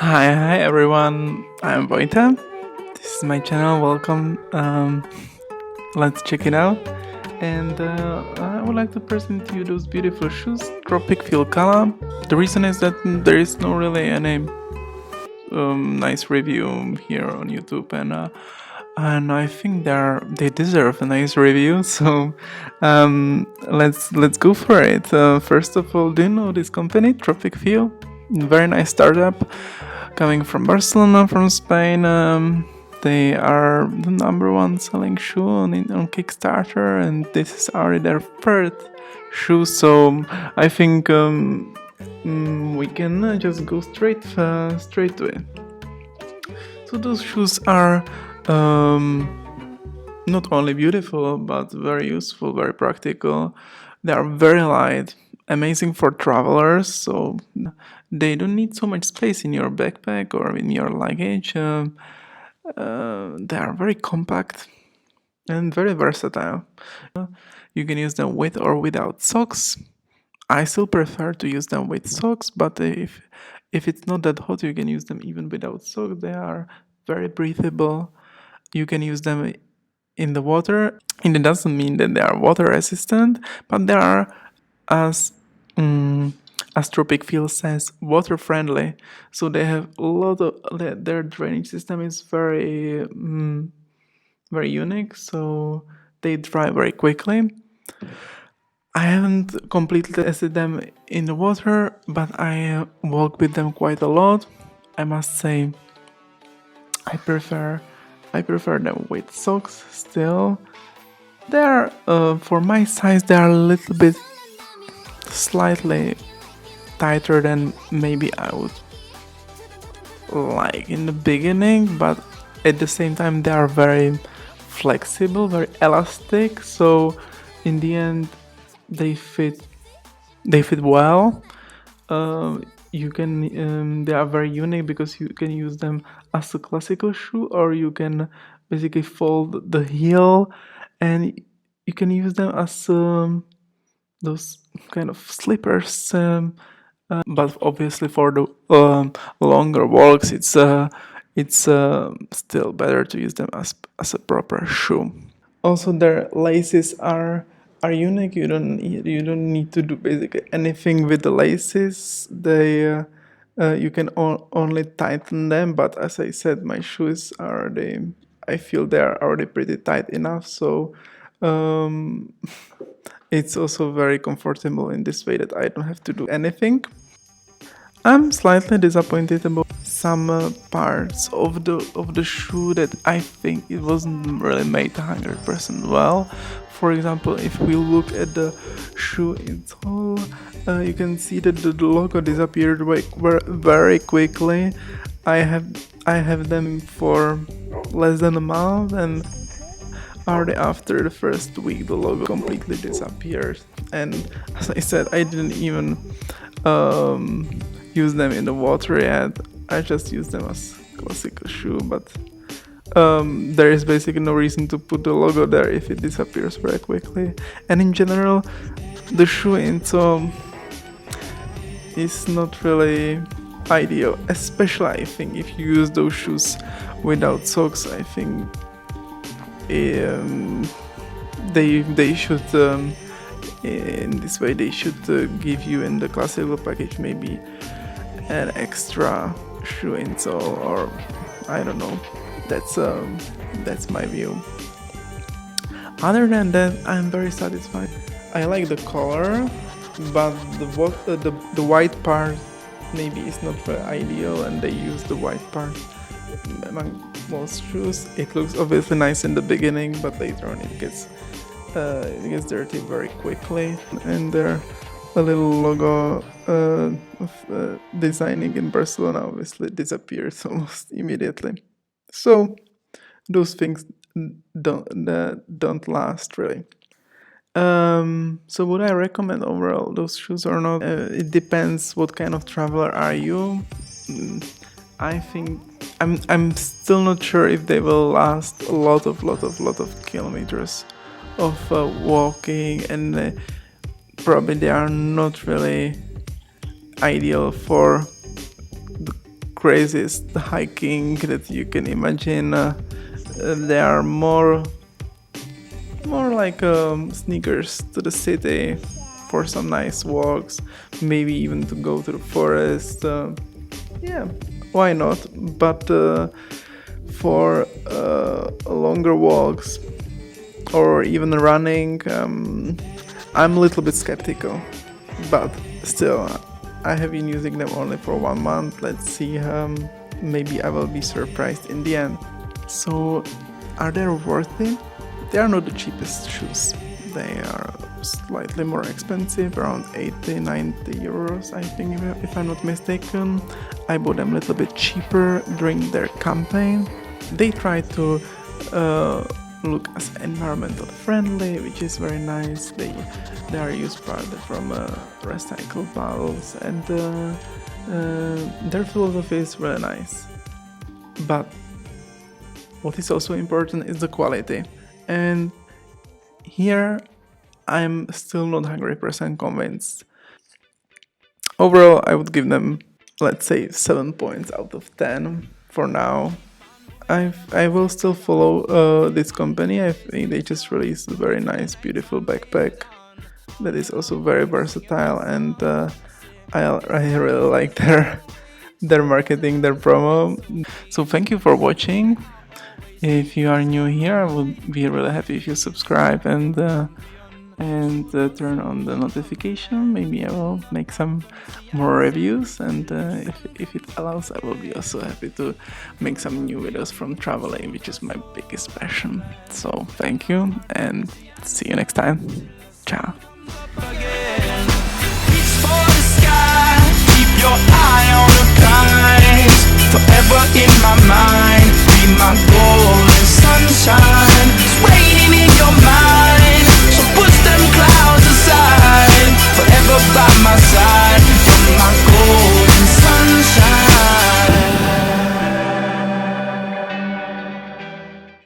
Hi everyone, I'm Vojta. This is my channel, welcome. Let's check it out. And I would like to present to you those beautiful shoes, Tropicfeel Cala. The reason is that there is no really any nice review here on YouTube, and I think they deserve a nice review. So let's go for it. First of all, do you know this company, Tropicfeel? Very nice startup coming from Barcelona, from Spain. They are the #1 selling shoe on Kickstarter, and this is already their third shoe. So I think we can just go straight to it. So those shoes are not only beautiful but very useful, very practical. They are very light, amazing for travelers. So they don't need so much space in your backpack or in your luggage. They are very compact and very versatile. You can use them with or without socks. I still prefer to use them with socks, but if it's not that hot, you can use them even without socks. They are very breathable. You can use them in the water, and it doesn't mean that they are water resistant, but they are, as Tropicfeel says, water friendly. So they have a lot of their drainage system is very unique. So they dry very quickly. I haven't completely tested them in the water, but I walk with them quite a lot. I must say, I prefer them with socks still. They're for my size, they are a little bit slightly tighter than maybe I would like in the beginning, but at the same time they are very flexible, very elastic. So in the end, they fit well. You can they are very unique because you can use them as a classical shoe, or you can basically fold the heel, and you can use them as those kind of slippers. But obviously for the longer walks, it's still better to use them as a proper shoe. Also, their laces are unique. You don't need to do basically anything with the laces. They you can only tighten them. But as I said, my shoes are I feel they are already pretty tight enough. So it's also very comfortable in this way that I don't have to do anything. I'm slightly disappointed about some parts of the shoe that I think it wasn't really made 100% well. For example, if we look at the shoe in whole, you can see that the logo disappeared very quickly. I have them for less than a month, and already after the first week the logo completely disappeared. And as I said, I didn't even use them in the water yet. I just use them as classical shoe, but there is basically no reason to put the logo there if it disappears very quickly. And in general, the shoe into is not really ideal, especially I think if you use those shoes without socks. I think they should in this way they should give you in the classical package maybe an extra shoe insole, or I don't know. That's my view. Other than that, I'm very satisfied. I like the color, but the white part maybe is not very ideal, and they use the white part among most shoes. It looks obviously nice in the beginning, but later on it gets dirty very quickly, and there a little logo of designing in Barcelona obviously disappears almost immediately. So those things don't last really. So would I recommend overall those shoes or not? It depends what kind of traveler are you. I think I'm still not sure if they will last a lot of kilometers of walking, and probably they are not really ideal for the craziest hiking that you can imagine. They are more like sneakers to the city for some nice walks, maybe even to go to the forest. Yeah, why not? But for longer walks or even running, I'm a little bit skeptical. But still, I have been using them only for 1 month. Let's see, maybe I will be surprised in the end. So, are they worth it? They are not the cheapest shoes. They are slightly more expensive, around 80-90 euros, I think, if I'm not mistaken. I bought them a little bit cheaper during their campaign. They try to look as environmental friendly, which is very nice. They are used partly from recycled bottles, and their philosophy is really nice. But what is also important is the quality, and here I'm still not 100% convinced. Overall, I would give them, let's say, 7 points out of 10 for now. I will still follow this company. I think they just released a very nice, beautiful backpack that is also very versatile, and I really like their marketing, their promo. So thank you for watching. If you are new here, I would be really happy if you subscribe and turn on the notification. Maybe I will make some more reviews, and if it allows, I will be also happy to make some new videos from traveling, which is my biggest passion. So thank you, and see you next time. Ciao.